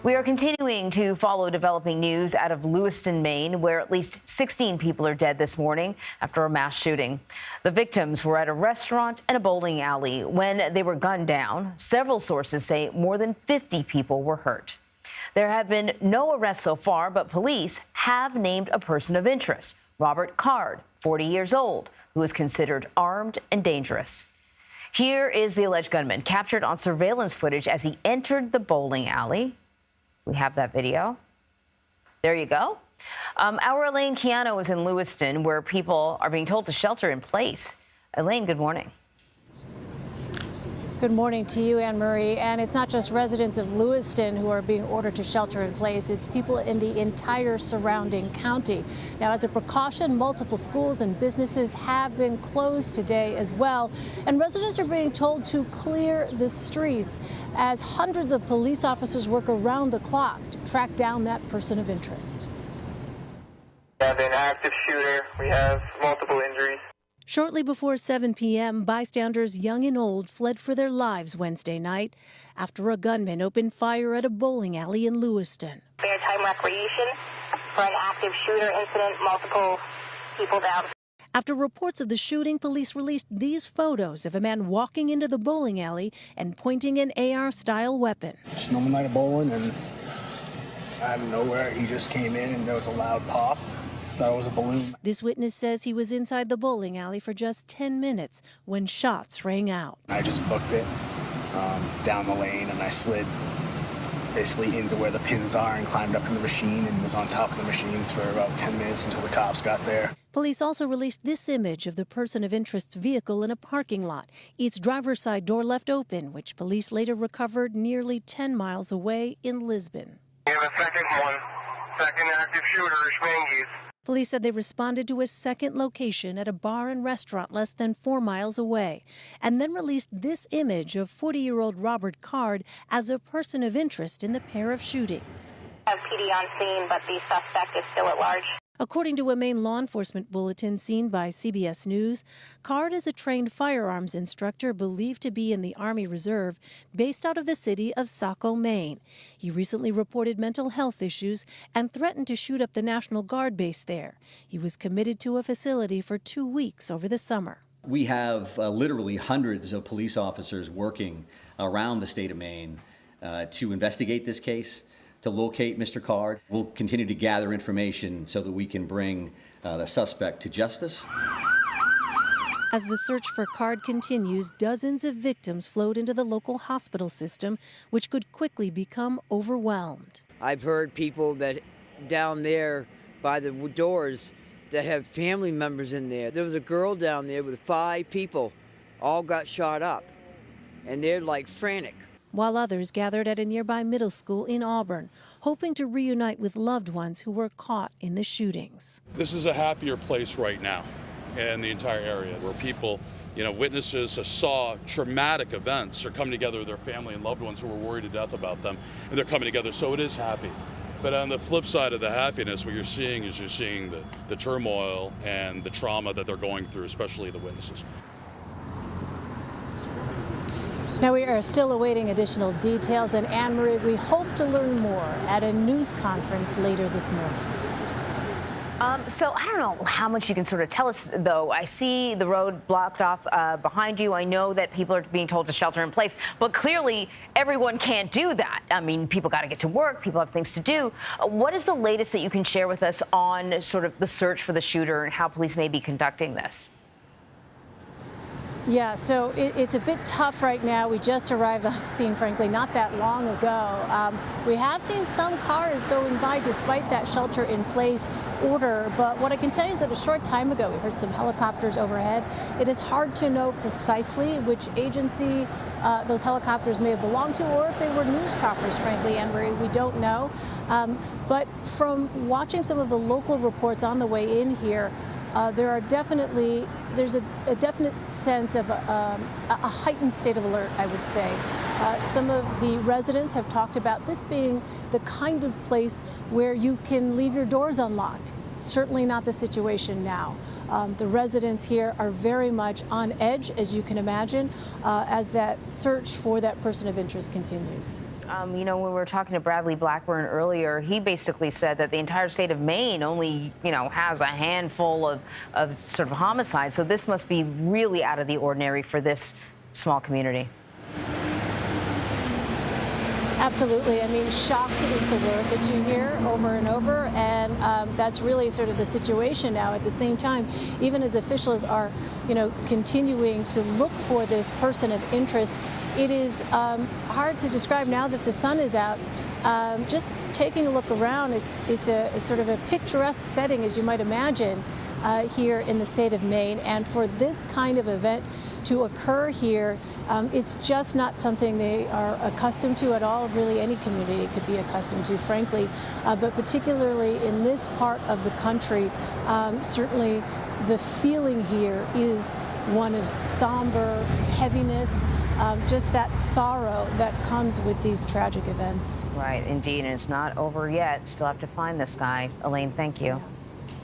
We are continuing to follow developing news out of Lewiston, Maine, where at least 16 people are dead this morning after a mass shooting. The victims were at a restaurant and a bowling alley when they were gunned down. Several sources say more than 50 people were hurt. There have been no arrests so far, but police have named a person of interest, Robert Card, 40 years old, who is considered armed and dangerous. Here is the alleged gunman captured on surveillance footage as he entered the bowling alley. We have that video. There you go. Our Elaine Quijano is in Lewiston, where people are being told to shelter in place. Elaine, good morning. Good morning to you, Anne Marie. And it's not just residents of Lewiston who are being ordered to shelter in place. It's people in the entire surrounding county. Now, as a precaution, multiple schools and businesses have been closed today as well. And residents are being told to clear the streets as hundreds of police officers work around the clock to track down that person of interest. We have an active shooter. We have multiple injuries. Shortly before 7 p.m., bystanders young and old fled for their lives Wednesday night after a gunman opened fire at a bowling alley in Lewiston. Maritime recreation for an active shooter incident, multiple people down. After reports of the shooting, police released these photos of a man walking into the bowling alley and pointing an AR-style weapon. Just normal night of bowling, and out of nowhere, he just came in and there was a loud pop. Thought it was a balloon. This witness says he was inside the bowling alley for just 10 minutes when shots rang out. I just booked it down the lane, and I slid basically into where the pins are and climbed up in the machine and was on top of the machines for about 10 minutes until the cops got there. Police also released this image of the person of interest's vehicle in a parking lot, its driver's side door left open, which police later recovered nearly 10 miles away in Lisbon. We have a second active shooter, Schwangies. Police said they responded to a second location at a bar and restaurant less than 4 miles away, and then released this image of 40-year-old Robert Card as a person of interest in the pair of shootings. Have PD on scene, but the suspect is still at large. According to a Maine law enforcement bulletin seen by CBS News, Card is a trained firearms instructor believed to be in the Army Reserve based out of the city of Saco, Maine. He recently reported mental health issues and threatened to shoot up the National Guard base there. He was committed to a facility for 2 weeks over the summer. We have literally hundreds of police officers working around the state of Maine to investigate this case, to locate Mr. Card. We'll continue to gather information so that we can bring the suspect to justice. As the search for Card continues, dozens of victims flowed into the local hospital system, which could quickly become overwhelmed. I've heard people that down there by the doors that have family members in there. There was a girl down there with 5 people, all got shot up, and they're like frantic. While others gathered at a nearby middle school in Auburn, hoping to reunite with loved ones who were caught in the shootings. This is a happier place right now in the entire area where people, witnesses saw traumatic events are coming together with their family and loved ones who were worried to death about them, and they're coming together, so it is happy. But on the flip side of the happiness, what you're seeing is the turmoil and the trauma that they're going through, especially the witnesses. Now, we are still awaiting additional details, and Anne Marie, we hope to learn more at a news conference later this morning. So I don't know how much you can sort of tell us, though. I see the road blocked off behind you. I know that people are being told to shelter in place, but clearly everyone can't do that. I mean, people got to get to work. People have things to do. What is the latest that you can share with us on sort of the search for the shooter and how police may be conducting this? Yeah, so it's a bit tough right now. We just arrived on the scene, frankly, not that long ago. We have seen some cars going by despite that shelter-in-place order, but what I can tell you is that a short time ago we heard some helicopters overhead. It is hard to know precisely which agency those helicopters may have belonged to, or if they were news choppers, frankly, Anne-Marie, we don't know. But from watching some of the local reports on the way in here, there's a definite sense of a heightened state of alert, I would say. Some of the residents have talked about this being the kind of place where you can leave your doors unlocked. Certainly not the situation now. The residents here are very much on edge, as you can imagine, as that search for that person of interest continues. You know, when we were talking to Bradley Blackburn earlier, he basically said that the entire state of Maine only, has a handful of sort of homicides. So this must be really out of the ordinary for this small community. Absolutely. I mean, shock is the word that you hear over and over, and that's really sort of the situation now. At the same time, even as officials are, continuing to look for this person of interest, it is hard to describe now that the sun is out. Just taking a look around, it's a sort of a picturesque setting, as you might imagine, here in the state of Maine. And for this kind of event to occur here, it's just not something they are accustomed to at all. Really, any community could be accustomed to, frankly. But particularly in this part of the country, certainly the feeling here is one of somber heaviness, just that sorrow that comes with these tragic events. Right, indeed, and it's not over yet. Still have to find this guy. Elaine, thank you.